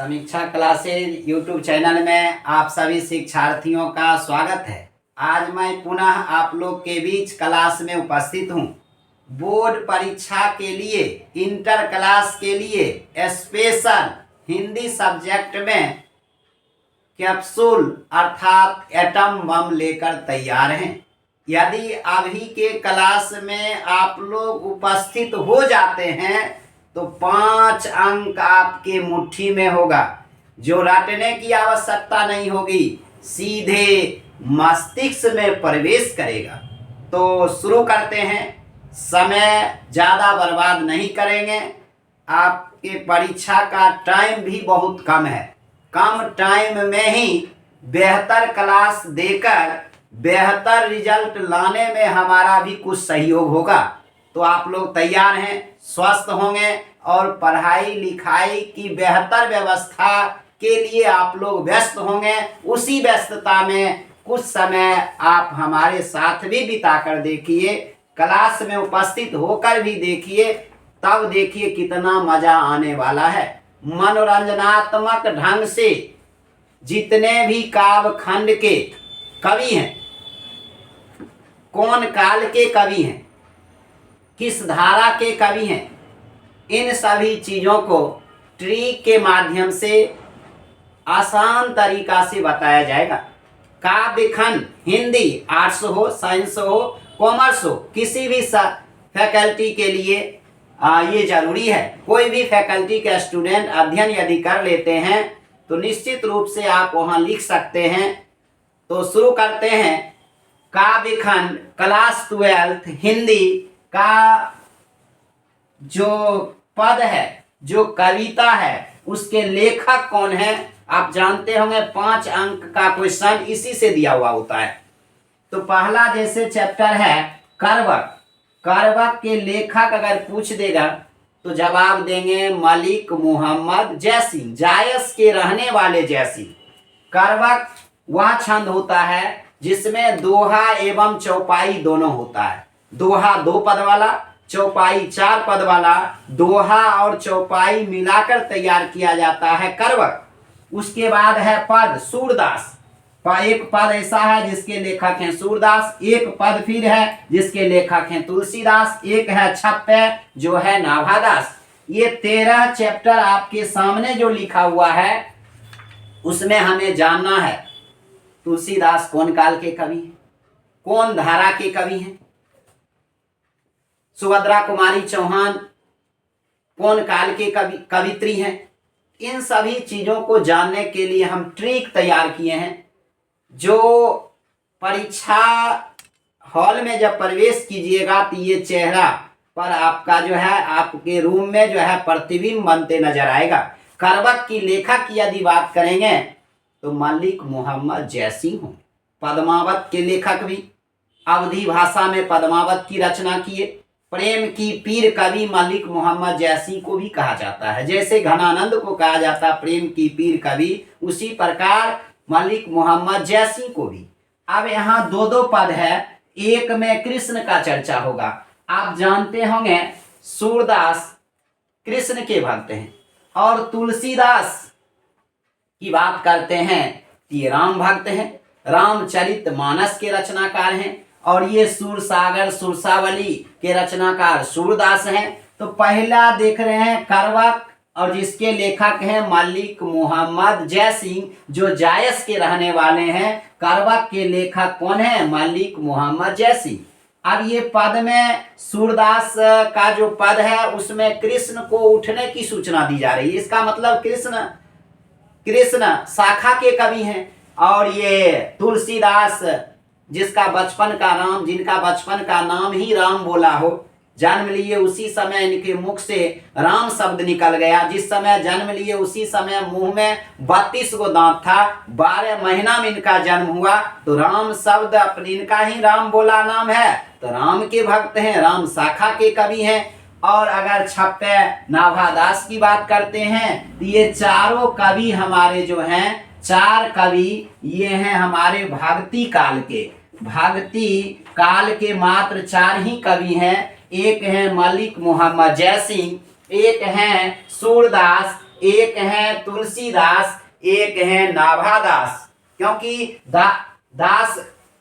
समीक्षा classes YouTube channel में आप सभी शिक्षार्थियों का स्वागत है। आज मैं पुनः आप लोग के बीच क्लास में उपस्थित हूँ। बोर्ड परीक्षा के लिए इंटर क्लास के लिए स्पेशल हिंदी सब्जेक्ट में कैप्सूल अर्थात एटम बम लेकर तैयार हैं। यदि अभी के क्लास में आप लोग उपस्थित हो जाते हैं तो 5 अंक आपके मुट्ठी में होगा, जो रटने की आवश्यकता नहीं होगी, सीधे मस्तिष्क में प्रवेश करेगा। तो शुरू करते हैं, समय ज़्यादा बर्बाद नहीं करेंगे। आपके परीक्षा का टाइम भी बहुत कम है। कम टाइम में ही बेहतर क्लास देकर बेहतर रिजल्ट लाने में हमारा भी कुछ सहयोग होगा। तो आप लोग तैयार हैं, स्वस्थ होंगे और पढ़ाई लिखाई की बेहतर व्यवस्था के लिए आप लोग व्यस्त होंगे। उसी व्यस्तता में कुछ समय आप हमारे साथ भी बिताकर देखिए, क्लास में उपस्थित होकर भी देखिए, तब देखिए कितना मजा आने वाला है। मनोरंजनात्मक ढंग से जितने भी काव्य खंड के कवि हैं, कौन काल के कवि हैं, किस धारा के कवि हैं, इन सभी चीज़ों को ट्रिक के माध्यम से आसान तरीका से बताया जाएगा। काव्य खंड हिंदी आर्ट्स हो, साइंस हो, कॉमर्स हो, किसी भी फैकल्टी के लिए ये जरूरी है। कोई भी फैकल्टी के स्टूडेंट अध्ययन यदि कर लेते हैं तो निश्चित रूप से आप वहाँ लिख सकते हैं। तो शुरू करते हैं। काव्य खंड क्लास 12 हिंदी का जो पद है, जो कविता है, उसके लेखक कौन है आप जानते होंगे। 5 अंक का क्वेश्चन इसी से दिया हुआ होता है। तो पहला जैसे चैप्टर है करवक। करवक के लेखक अगर पूछ देगा तो जवाब देंगे मलिक मोहम्मद जैसी, जायस के रहने वाले जैसी। करवक वह छंद होता है जिसमें दोहा एवं चौपाई दोनों होता है। दोहा 2 पद वाला, चौपाई 4 पद वाला। दोहा और चौपाई मिलाकर तैयार किया जाता है करवक। उसके बाद है पद सूरदास। एक पद ऐसा है जिसके लेखक हैं सूरदास, एक पद फिर है जिसके लेखक हैं तुलसीदास, एक है छप्पे जो है नाभादास। ये 13 चैप्टर आपके सामने जो लिखा हुआ है उसमें हमें जानना है तुलसीदास कौन काल के कवि हैं, कौन धारा के कवि हैं। सुभद्रा कुमारी चौहान कौन काल के कवित्री हैं। इन सभी चीजों को जानने के लिए हम ट्रिक तैयार किए हैं, जो परीक्षा हॉल में जब प्रवेश कीजिएगा तो ये चेहरा पर आपका जो है, आपके रूम में जो है प्रतिबिंब बनते नजर आएगा। करवक की लेखक की यदि बात करेंगे तो मलिक मोहम्मद जैसी हूँ। पद्मावत के लेखक भी अवधी भाषा में पद्मावत की रचना किए। प्रेम की पीर कवि मलिक मोहम्मद जैसी को भी कहा जाता है। जैसे घनानंद को कहा जाता है प्रेम की पीर कवि, उसी प्रकार मलिक मोहम्मद जैसी को भी। अब यहाँ 2 पद है, एक में कृष्ण का चर्चा होगा। आप जानते होंगे सूरदास कृष्ण के भक्त हैं और तुलसीदास की बात करते हैं तो ये राम भक्त हैं, रामचरितमानस के रचनाकार हैं। और ये सूरसागर सुरसावली के रचनाकार सूरदास हैं। तो पहला देख रहे हैं करवक और जिसके लेखक हैं मलिक मोहम्मद जैसी, जो जायस के रहने वाले हैं। करवक के लेखक कौन है? मलिक मोहम्मद जैसी। अब ये पद में सूरदास का जो पद है उसमें कृष्ण को उठने की सूचना दी जा रही है। इसका मतलब कृष्ण शाखा के कवि हैं। और ये तुलसीदास जिनका बचपन का नाम ही राम बोला हो, जन्म लिए उसी समय इनके मुख से राम शब्द निकल गया। जिस समय जन्म लिए उसी समय मुंह में 32 गो दांत था। 12 महीना में इनका जन्म हुआ तो राम शब्द अपने इनका ही राम बोला नाम है, तो राम के भक्त हैं, राम शाखा के कवि हैं। और अगर छप्पे नाभादास की बात करते हैं तो ये चारों कवि हमारे जो हैं, 4 कवि ये हैं हमारे भक्ति काल के मात्र 4 ही कवि हैं। एक है मलिक मोहम्मद जैसी, एक है सूरदास, एक है तुलसीदास, एक है नाभादास, क्योंकि दास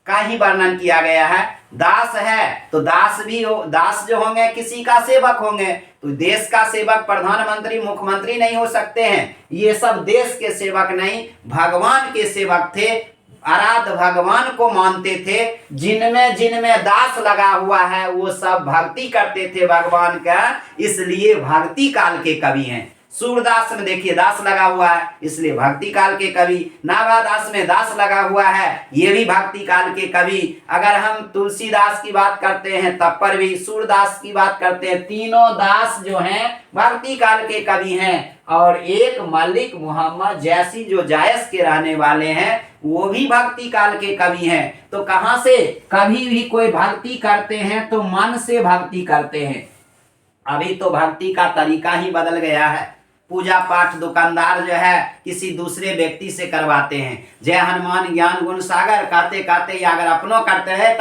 का ही वर्णन किया गया है। दास है तो दास भी हो, दास जो होंगे किसी का सेवक होंगे, तो देश का सेवक प्रधानमंत्री मुख्यमंत्री नहीं हो सकते हैं। ये सब देश के सेवक नहीं, भगवान के सेवक थे, आराध्य भगवान को मानते थे। जिनमें जिनमें दास लगा हुआ है वो सब भक्ति करते थे भगवान का, इसलिए भक्ति काल के कवि हैं। सूरदास में देखिए दास लगा हुआ है, इसलिए भक्ति काल के कवि। नाभादास में दास लगा हुआ है, ये भी भक्ति काल के कवि। अगर हम तुलसीदास की बात करते हैं तब पर भी, सूरदास की बात करते हैं, तीनों दास जो हैं भक्ति काल के कवि हैं। और एक मलिक मोहम्मद जैसी जो जायस के रहने वाले हैं वो भी भक्ति काल के कवि हैं। तो कहां से कभी भी कोई भक्ति करते हैं तो मन से भक्ति करते हैं। अभी तो भक्ति का तरीका ही बदल गया है। पूजा पाठ दुकानदार जो है किसी दूसरे व्यक्ति से करवाते हैं। जय हनुमान ज्ञान गुण सागर कहते कहते या अगर अपनों करते हैं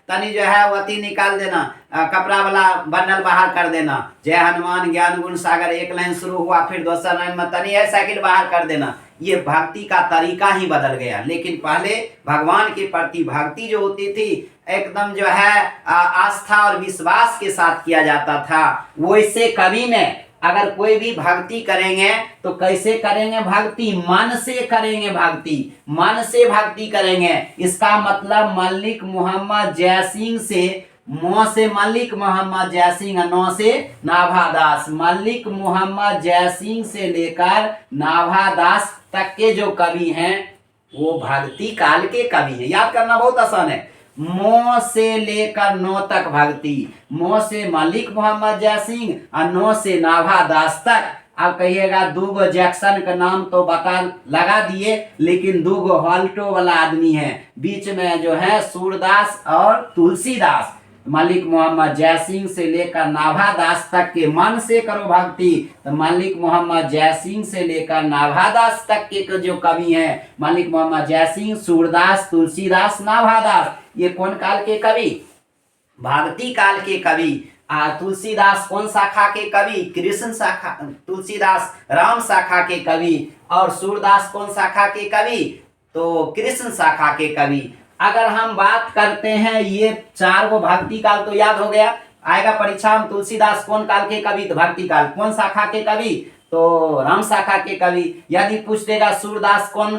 तनी जो है वती निकाल देना, कपड़ा वाला बंडल बाहर कर देना। जय हनुमान ज्ञान गुण सागर एक लाइन शुरू हुआ, फिर दूसरा लाइन में तनी है साइकिल बाहर कर देना। ये भक्ति का तरीका ही बदल गया। लेकिन पहले भगवान के प्रति भक्ति जो होती थी एकदम जो है आस्था और विश्वास के साथ किया जाता था। वैसे कवि में अगर कोई भी भक्ति करेंगे तो कैसे करेंगे भक्ति? मन से करेंगे भक्ति, मन से भक्ति करेंगे। इसका मतलब मलिक मोहम्मद जयसिंह से, मो से मलिक मोहम्मद जयसिंह, नौ से नाभादास। मलिक मोहम्मद जयसिंह से लेकर नाभादास तक के जो कवि हैं वो भक्ति काल के कवि हैं। याद करना बहुत आसान है। मो से लेकर नौ तक भक्ति, मो से मलिक मोहम्मद जयसिंह और नौ से नाभादास तक। अब कहिएगा दूगो जैक्सन का नाम तो बता लगा दिए, लेकिन दूगो हॉल्टो वाला आदमी है बीच में जो है सूरदास और तुलसीदास। मलिक मोहम्मद जयसिंह से लेकर नाभादास तक के मन से करो भक्ति, तो मलिक मोहम्मद जयसिंह से लेकर नाभादास तक के जो कवि हैं, मलिक मोहम्मद जयसिंह, सूरदास, तुलसीदास, नाभादास, ये कौन काल के कवि? भक्ति काल के कवि। तुलसीदास कौन शाखा के कवि? कृष्ण शाखा। तुलसीदास राम शाखा के कवि। और सूरदास कौन शाखा के कवि? तो कृष्ण शाखा के कवि। अगर हम बात करते हैं ये चार गो भक्ति काल तो याद हो गया, आएगा परीक्षा में तुलसीदास कौन काल के कवि? तो भक्ति काल। कौन शाखा के कवि? तो राम शाखा के कवि। यदि पूछ देगा सूरदास कौन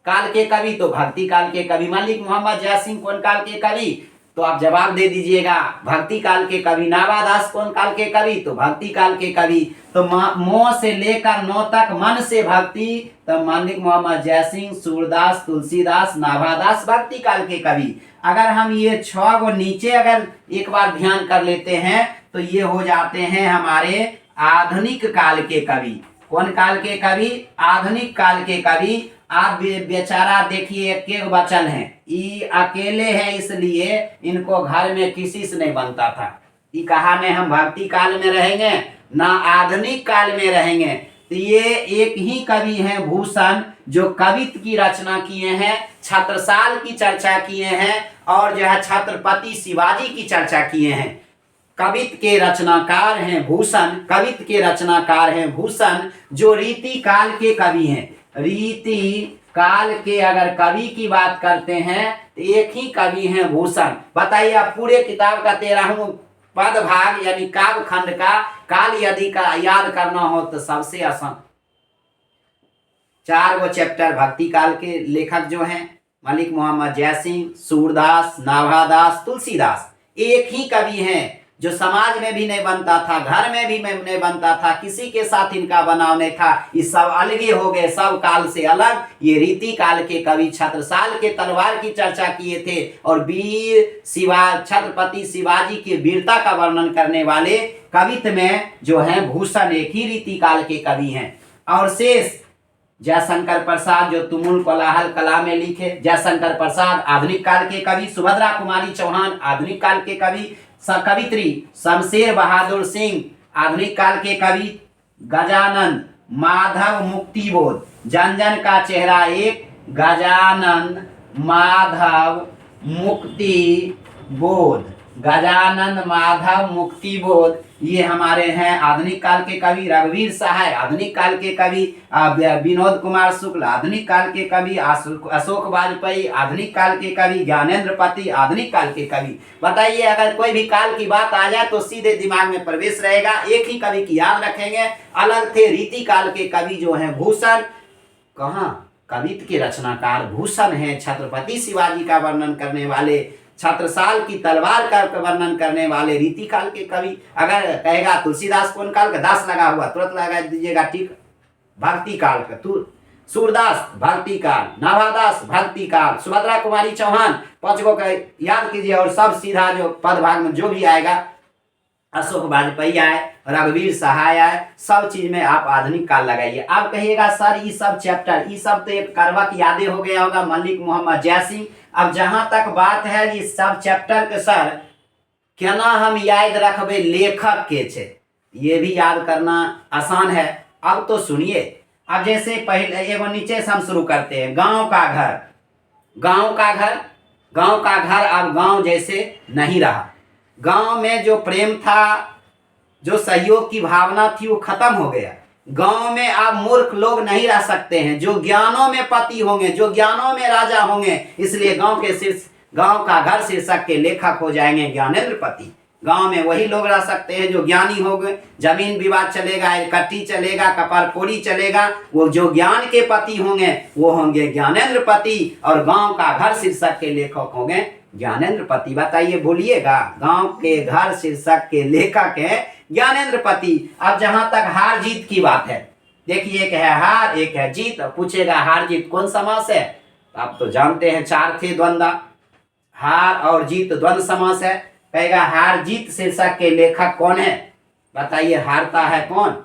काल के कवि? तो भक्ति काल के कवि। मलिक मोहम्मद जयसिंह कौन काल के कवि? तो आप जवाब दे दीजिएगा भक्ति काल के कवि। नाभादास कौन काल के कवि? तो भक्ति काल के कवि। तो मो से लेकर नौ तक मन से भक्ति, तो मलिक मोहम्मद जयसिंह, सूरदास, तुलसीदास, नाभादास भक्ति काल के कवि। अगर हम ये 6 गो नीचे अगर एक बार ध्यान कर लेते हैं तो ये हो जाते हैं हमारे आधुनिक काल के कवि। कौन काल के कवि? आधुनिक काल के कवि। आप बेचारा देखिए एक बचन है, ये अकेले हैं इसलिए इनको घर में किसी से नहीं बनता था। ये कहा ने हम भक्ति काल में रहेंगे ना आधुनिक काल में रहेंगे। तो ये एक ही कवि हैं भूषण, जो कवित्व की रचना किए हैं, छत्रसाल की चर्चा किए हैं और जो है छत्रपति शिवाजी की चर्चा किए हैं। कवित्व के रचनाकार हैं भूषण, कवित्व के रचनाकार हैं भूषण, जो रीति काल के कवि हैं। रीति काल के अगर कवि की बात करते हैं तो एक ही कवि हैं भूषण। बताइए आप पूरे किताब का 13वां पद भाग यानी काव्य खंड का काल यदि का याद करना हो तो सबसे आसान 4 गो चैप्टर भक्ति काल के लेखक जो हैं मलिक मोहम्मद जयसिंह, सूरदास, नाभादास, तुलसीदास। एक ही कवि हैं जो समाज में भी नहीं बनता था, घर में भी नहीं बनता था, किसी के साथ इनका बनाव नहीं था। ये सब अलगे हो गए, सब काल से अलग। ये रीति काल के कवि छत्रसाल के तलवार की चर्चा किए थे और वीर छत्रपति शिवाजी की वीरता का वर्णन करने वाले कवित्व में जो है भूषण एक ही रीति काल के कवि हैं। और शेष जयशंकर प्रसाद जो तुमुल कोलाहल कला में लिखे, जयशंकर प्रसाद आधुनिक काल के कवि। सुभद्रा कुमारी चौहान आधुनिक काल के कवि। कवित्री शमशेर बहादुर सिंह आधुनिक काल के कवि। गजानन माधव मुक्तिबोध, जन जन का चेहरा एक, गजानन माधव मुक्तिबोध गजानन माधव मुक्ति बोध, ये हमारे हैं आधुनिक काल के कवि। रघुवीर सहाय आधुनिक काल के कवि। विनोद कुमार शुक्ल आधुनिक काल के कवि। अशोक वाजपेयी आधुनिक काल के कवि। ज्ञानेंद्र पति आधुनिक काल के कवि। बताइए, अगर कोई भी काल की बात आ जाए तो सीधे दिमाग में प्रवेश रहेगा, एक ही कवि की याद रखेंगे। अलग थे रीति काल के कवि जो हैं भूषण, कहाँ कवित्व के रचनाकार भूषण हैं, छत्रपति शिवाजी का वर्णन करने वाले, छत्रसाल की तलवार का वर्णन करने वाले रीति काल के कवि। अगर कहेगा तुलसीदास कौन काल का, दास लगा हुआ तुरंत लगा दीजिएगा, ठीक। भक्ति काल का सूरदास भक्ति काल, नाभादास भक्ति काल, सुभद्रा कुमारी चौहान, पांच को याद कीजिए और सब सीधा जो पद भाग में जो भी आएगा, अशोक वाजपेयी आए, रघुवीर सहाय आए, सब चीज में आप आधुनिक काल लगाइए। आप कहिएगा सर ये सब चैप्टर, ये सब तो एक करवक यादें हो गया होगा मलिक मोहम्मद जयसिंह। अब जहां तक बात है ये सब चैप्टर के सर केना हम याद रखबे लेखक के छे, ये भी याद करना आसान है। अब तो सुनिए, अब जैसे पहले एगो नीचे से हम शुरू करते हैं, गांव का घर। गांव का घर, गांव का घर अब गांव जैसे नहीं रहा। गांव में जो प्रेम था, जो सहयोग की भावना थी, वो खत्म हो गया। गांव में आप मूर्ख लोग नहीं रह सकते हैं, जो ज्ञानों में पति होंगे, जो ज्ञानों में राजा होंगे। इसलिए गांव का घर शीर्षक के लेखक हो जाएंगे ज्ञानेंद्र पति। गांव में वही लोग रह सकते हैं जो ज्ञानी हो गए। जमीन विवाद चलेगा, इकट्ठी चलेगा, कपारपोड़ी चलेगा, वो जो ज्ञान के पति होंगे वो होंगे ज्ञानेंद्र पति। और गांव का घर शीर्षक के लेखक होंगे ज्ञानेंद्र पति। बताइए, भूलिएगा, गांव के घर शीर्षक के लेखक हैं ज्ञानेंद्र पति। अब जहां तक हार जीत की बात है, देखिए, एक है हार, एक है जीत। पूछेगा हार जीत कौन समास है, आप तो जानते हैं, चार थे द्वंद्व, हार और जीत द्वंद्व समास है। कहेगा हार जीत शीर्षक के लेखक कौन है, बताइए, हारता है कौन?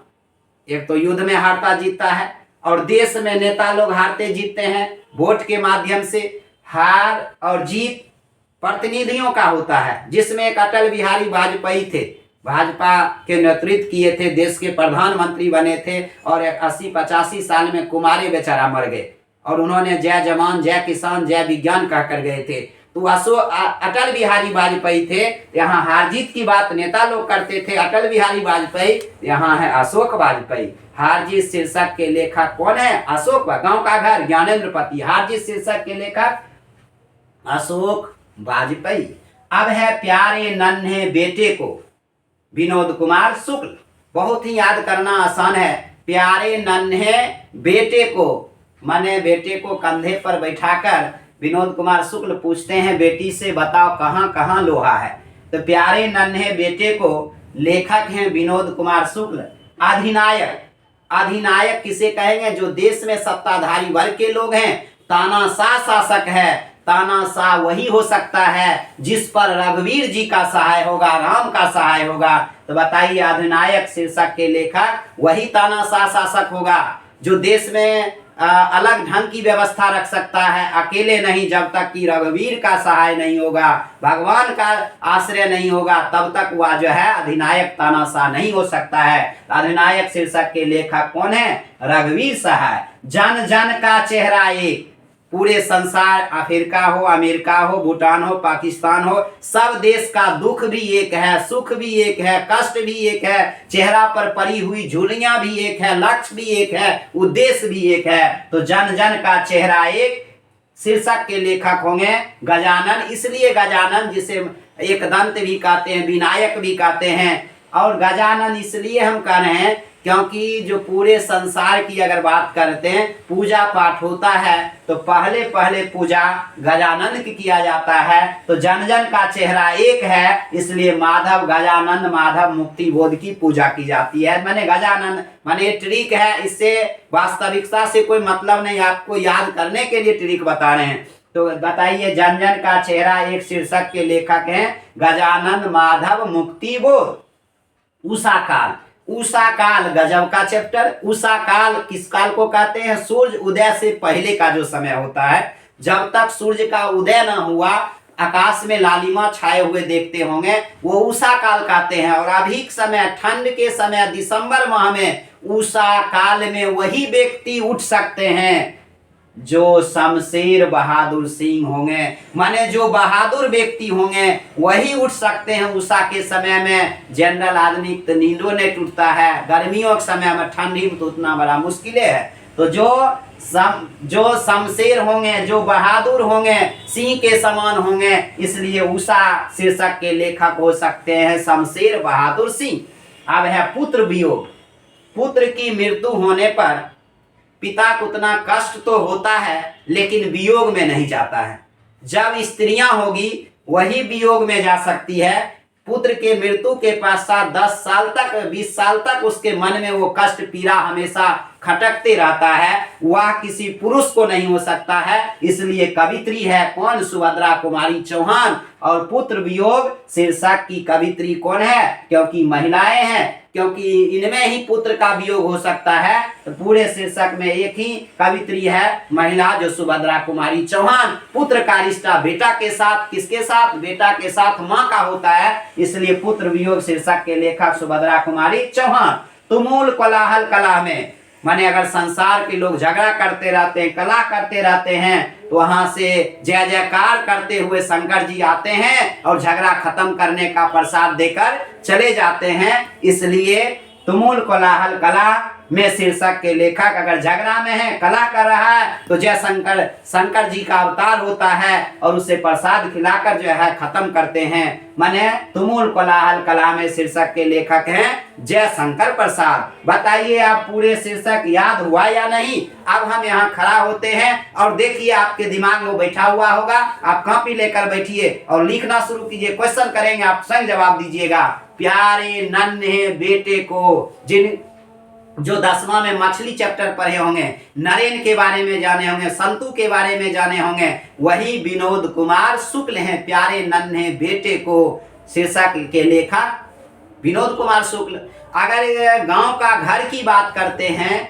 एक तो युद्ध में हारता जीतता है, और देश में नेता लोग हारते जीतते हैं वोट के माध्यम से। हार और जीत प्रतिनिधियों का होता है, जिसमें एक अटल बिहारी वाजपेयी थे, भाजपा के नेतृत्व किए थे, देश के प्रधानमंत्री बने थे, और 80-85 साल में कुमारे बेचारा मर गए, और उन्होंने जय जवान जय किसान जय विज्ञान कहकर गए थे। तो अटल बिहारी वाजपेयी थे। यहाँ हार जीत की बात नेता लोग करते थे, अटल बिहारी वाजपेयी, यहाँ है अशोक वाजपेयी। हार जीत शीर्षक के लेखक कौन है? अशोक। गांव का घर ज्ञानेंद्र पति, हार जीत शीर्षक के लेखक अशोक वाजपेयी। अब है प्यारे नन्हे बेटे को, विनोद कुमार शुक्ल। बहुत ही याद करना आसान है। प्यारे नन्हे बेटे को, माने बेटे को कंधे पर बैठाकर विनोद कुमार शुक्ल पूछते हैं, बेटी से बताओ कहाँ कहाँ लोहा है। तो प्यारे नन्हे बेटे को लेखक हैं विनोद कुमार शुक्ल। अधिनायक, अधिनायक किसे कहेंगे? जो देश में सत्ताधारी वर्ग के लोग हैं। तानाशाह शासक है, तानाशाह वही हो सकता है जिस पर रघुवीर जी का सहाय होगा, राम का सहाय होगा। तो बताइए, अधिनायक शीर्षक के लेखक वही तानाशाह शासक होगा, जो देश में अलग ढंग की व्यवस्था रख सकता है, अकेले नहीं। जब तक कि रघुवीर का सहाय नहीं होगा, भगवान का आश्रय नहीं होगा, तब तक वह जो है अधिनायक तानाशाह नहीं हो सकता है। अधिनायक शीर्षक के लेखक कौन है? रघुवीर सहाय। जन जन का चेहरा एक, पूरे संसार, अफ्रीका हो, अमेरिका हो, भूटान हो, पाकिस्तान हो, सब देश का दुख भी एक है, सुख भी एक है, कष्ट भी एक है, चेहरा पर पड़ी हुई झुर्रियां भी एक है, लक्ष्य भी एक है, उद्देश्य भी एक है। तो जन जन का चेहरा एक शीर्षक के लेखक होंगे गजानन। इसलिए गजानन, जिसे एक दंत भी कहते हैं, विनायक भी कहते हैं। और गजानन इसलिए हम कह रहे हैं क्योंकि जो पूरे संसार की अगर बात करते हैं, पूजा पाठ होता है तो पहले पहले पूजा गजानन की किया जाता है। तो जन जन का चेहरा एक है, इसलिए माधव गजानन माधव मुक्ति बोध की पूजा की जाती है। मैंने गजानन माने ट्रिक है, इससे वास्तविकता से कोई मतलब नहीं, आपको याद करने के लिए ट्रिक बता रहे हैं। तो बताइए, जन जन का चेहरा एक शीर्षक के लेखक हैं गजानन माधव मुक्ति बोध। उषा काल, उषा काल गजब का चैप्टर। उषा काल किस काल को कहते हैं? सूर्य उदय से पहले का जो समय होता है, जब तक सूर्य का उदय न हुआ, आकाश में लालिमा छाए हुए देखते होंगे, वो उषा काल कहते हैं। और अभी समय, ठंड के समय, दिसंबर माह में उषा काल में वही व्यक्ति उठ सकते हैं जो शमशेर बहादुर सिंह होंगे, माने जो बहादुर व्यक्ति होंगे वही उठ सकते हैं उषा के समय में। जनरल आदमी तो नींदों नहीं टूटता है, गर्मियों के समय में, ठंडी में तो उतना बड़ा मुश्किल है। तो जो शमशेर होंगे, जो बहादुर होंगे, सिंह के समान होंगे, इसलिए उषा शीर्षक के लेखक हो सकते हैं शमशेर बहादुर सिंह। अब है पुत्र वियोग। पुत्र की मृत्यु होने पर पिता को उतना कष्ट तो होता है लेकिन वियोग में नहीं जाता है। जब स्त्रियां होगी वही वियोग में जा सकती है। पुत्र के मृत्यु के पश्चात 10 साल तक, 20 साल तक उसके मन में वो कष्ट पीड़ा हमेशा खटकते रहता है। वह किसी पुरुष को नहीं हो सकता है। इसलिए कवित्री है कौन? सुभद्रा कुमारी चौहान। और पुत्र वियोग शीर्षक की कवित्री कौन है? क्योंकि महिलाएं हैं, क्योंकि इनमें ही पुत्र का वियोग हो सकता है। तो पूरे शीर्षक में एक ही कवित्री है महिला, जो सुभद्रा कुमारी चौहान। पुत्र का रिश्ता बेटा के साथ, किसके साथ? बेटा के साथ मां का होता है। इसलिए पुत्र वियोग शीर्षक के लेखक सुभद्रा कुमारी चौहान। तुमुल कोलाहल कला में, माने अगर संसार के लोग झगड़ा करते रहते हैं, कला करते रहते हैं, तो वहां से जय जयकार करते हुए शंकर जी आते हैं और झगड़ा खत्म करने का प्रसाद देकर चले जाते हैं। इसलिए तुमुल कोलाहल कला में शीर्षक के लेखक अगर झगड़ा में है, कला कर रहा है, तो जय शंकर जी का अवतार होता है और उसे प्रसाद खिलाकर जो है खत्म करते हैं। माने तुमुल कोलाहल कला में शीर्षक के लेखक हैं जय शंकर प्रसाद। बताइए आप पूरे शीर्षक याद हुआ या नहीं? अब हम यहाँ खड़ा होते हैं और देखिए आपके दिमाग में बैठा हुआ होगा। आप कॉपी लेकर बैठिए और लिखना शुरू कीजिए। क्वेश्चन करेंगे, आप स्वयं जवाब दीजिएगा। प्यारे नन्हे बेटे को, जो 10वां में मछली चैप्टर पढ़े होंगे, नरेन के बारे में जाने होंगे, संतु के बारे में जाने होंगे, वही विनोद कुमार शुक्ल हैं। प्यारे नन्हे बेटे को शीर्षक के लेखक विनोद कुमार शुक्ल। अगर गांव का घर की बात करते हैं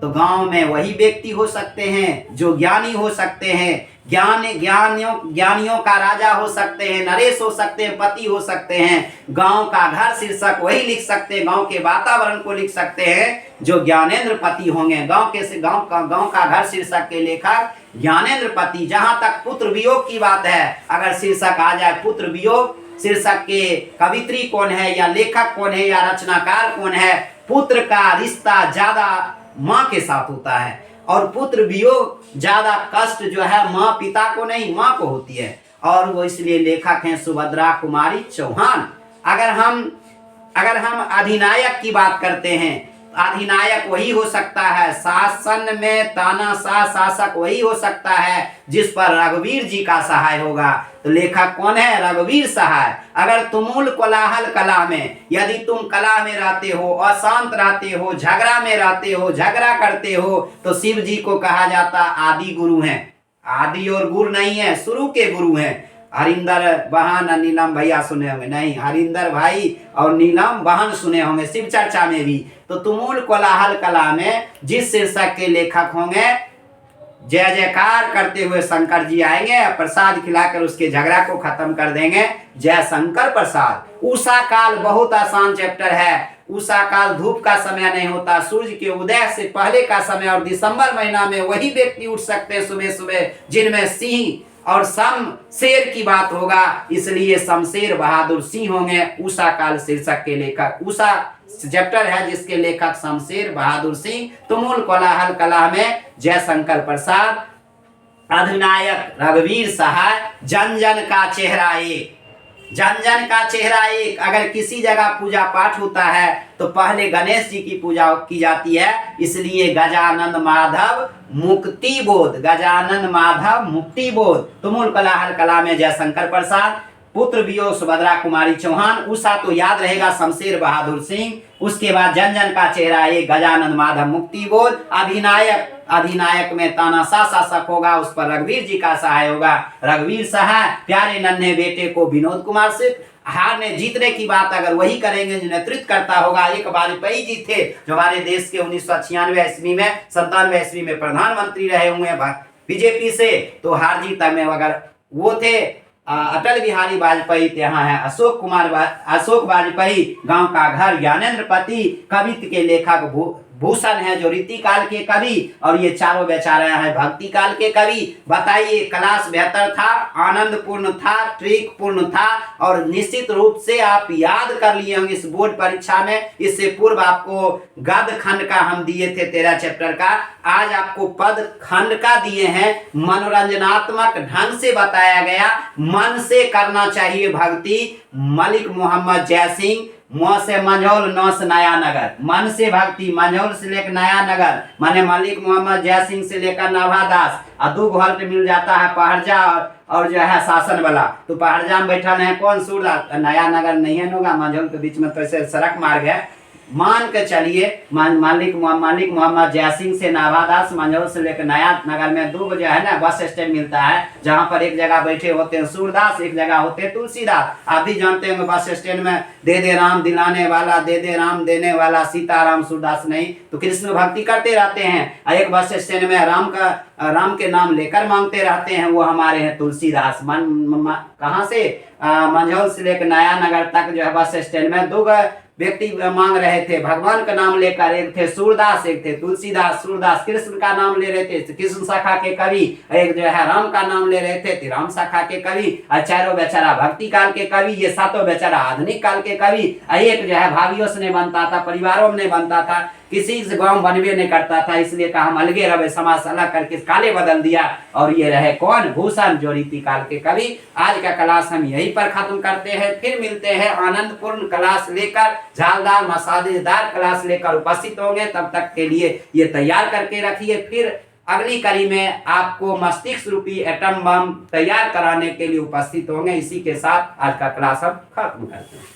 तो गांव में वही व्यक्ति हो सकते हैं जो ज्ञानी हो सकते हैं। ज्ञानियों का राजा हो सकते हैं, नरेश हो सकते हैं, पति हो सकते हैं। गांव का घर शीर्षक वही लिख सकते हैं, गांव के वातावरण को लिख सकते हैं जो ज्ञानेंद्र पति होंगे। गांव का घर शीर्षक के लेखक ज्ञानेंद्र पति। जहां तक पुत्र वियोग की बात है, अगर शीर्षक आ जाए पुत्र वियोग, शीर्षक के कवित्री कौन है या लेखक कौन है या रचनाकार कौन है? पुत्र का रिश्ता ज्यादा माँ के साथ होता है और पुत्र वियोग ज्यादा कष्ट जो है माँ पिता को नहीं, माँ को होती है। और वो इसलिए लेखक हैं सुभद्रा कुमारी चौहान। अगर हम अधिनायक की बात करते हैं, अधिनायक वही हो सकता है, शासन में तानाशाह शासक वही हो सकता है जिस पर रघुवीर जी का सहाय होगा। तो लेखक कौन है? रघुवीर सहाय। अगर तुमुल कोलाहल कला में, यदि तुम कला में रहते हो, अशांत रहते हो, झगड़ा में रहते हो, झगड़ा करते हो, तो शिव जी को कहा जाता आदि गुरु हैं। आदि और गुरु नहीं है, शुरू के गुरु हैं। हरिंदर बहन और नीलम भैया सुने होंगे, नहीं, हरिंदर भाई और नीलम बहन सुने होंगे शिव चर्चा में भी। तो तुमुल कोलाहल कला में जिस शीर्षक के लेखक होंगे, जय जयकार करते हुए शंकर जी आएंगे, प्रसाद खिलाकर उसके झगड़ा को खत्म कर देंगे। जय शंकर प्रसाद। उषा काल बहुत आसान चैप्टर है। उषा काल धूप का समय नहीं होता, सूर्य के उदय से पहले का समय, और दिसंबर महीना में वही व्यक्ति उठ सकते हैं सुबह सुबह जिनमें सिंह और शमशेर की बात होगा। इसलिए शमशेर बहादुर सिंह होंगे उषा काल शीर्षक के लेखक। उषा चैप्टर है जिसके लेखक शमशेर बहादुर सिंह। तुमुल कोलाहल कला में जय शंकर प्रसाद। अधिनायक रघुवीर सहाय। जन जन का चेहरा एक, जन जन का चेहरा एक। अगर किसी जगह पूजा पाठ होता है तो पहले गणेश जी की पूजा की जाती है, इसलिए गजानन माधव मुक्ति बोध, गजानन माधव मुक्ति बोध। तुमुल कोलाहल कला में जय शंकर प्रसाद। पुत्र वियोग सुभद्रा कुमारी चौहान। उषा तो याद रहेगा शमशेर बहादुर सिंह। उसके बाद जन जन का चेहरा एक, गजानन माधव मुक्ति बोध। अधिनायक में तानाशाह शासक होगा, उस पर रघुवीर जी का सहाय होगा, रघुवीर सहाय। प्यारे नन्हे बेटे को विनोद कुमार सिंह। हारने जीतने की बात अगर वही करेंगे जो नेतृत्व करता होगा। एक वाजपेयी जी थे जो हमारे देश के 1996 ईस्वी में 97 ईस्वी में प्रधानमंत्री रहे हुए हैं बीजेपी से। तो हार जीत में अगर वो थे अटल बिहारी वाजपेयी, यहाँ है अशोक वाजपेयी। गांव का घर ज्ञानेंद्र पति। कवित्व के लेखक भूषण है जो रीति काल के कवि, और ये चारों बेचारे हैं भक्ति काल के कवि। बताइए, क्लास बेहतर था, आनंद पूर्ण था, ट्रिक पूर्ण था, और निश्चित रूप से आप याद कर लिए होंगे इस बोर्ड परीक्षा में। इससे पूर्व आपको गद्य खंड का हम दिए थे 13 चैप्टर का, आज आपको पद खंड का दिए हैं। मनोरंजनात्मक ढंग से बताया गया, मन से करना चाहिए भक्ति। मलिक मोहम्मद जयसिंह, म से मंझौल, न से नया नगर, मन से भक्ति, मंझौल से लेकर नया नगर, माने मलिक मोहम्मद जयसिंह से लेकर नवादास, और 2 हॉल्ट मिल जाता है पहरजा और जो है शासन वाला। तो पहरजा में बैठल है कौन, सूरदास। नया नगर नहीं है होगा, मंझौल के बीच में तो ऐसे सड़क मार्ग है। मान के चलिए मालिक मोहम्मद जयसिंह से नवादास, मंझौल से लेकर नया नगर में 2 जो है ना बस स्टैंड मिलता है, जहां पर एक जगह बैठे होते हैं सूरदास, एक जगह होते हैं तुलसीदास। आप भी जानते हैं बस स्टैंड में दे दे राम दिलाने वाला, दे दे राम देने वाला, सीताराम सूरदास नहीं तो कृष्ण भक्ति करते रहते हैं। एक बस स्टैंड में राम के नाम लेकर मांगते रहते हैं, वो हमारे हैं तुलसीदास। कहाँ से, मंझौल से लेकर नया नगर तक जो है बस स्टैंड में 2 व्यक्ति मांग रहे थे भगवान का नाम लेकर, एक थे सूरदास, एक थे तुलसीदास। सूरदास कृष्ण का नाम ले रहे थे, कृष्ण शाखा के कवि, एक जो है राम का नाम ले रहे थे, राम शाखा के कवि। चारों बेचारा भक्ति काल के कवि, ये 7 बेचारा आधुनिक काल के कवि। एक जो है भाइयों से नहीं बनता था, परिवारों में नहीं बनता था, किसी से गांव बनवे नहीं करता था, इसलिए कहा हम अलगे रहे, समाज अलग करके काले बदल दिया। और ये रहे कौन, भूषण, जो रीति काल के कवि। आज का क्लास हम यहीं पर खत्म करते हैं, फिर मिलते हैं आनंदपूर्ण क्लास लेकर, झालदार मसालेदार क्लास लेकर उपस्थित होंगे। तब तक के लिए ये तैयार करके रखिए, फिर अगली कड़ी में आपको मस्तिष्क रूपी एटम बम तैयार कराने के लिए उपस्थित होंगे। इसी के साथ आज का क्लास हम खत्म करते हैं।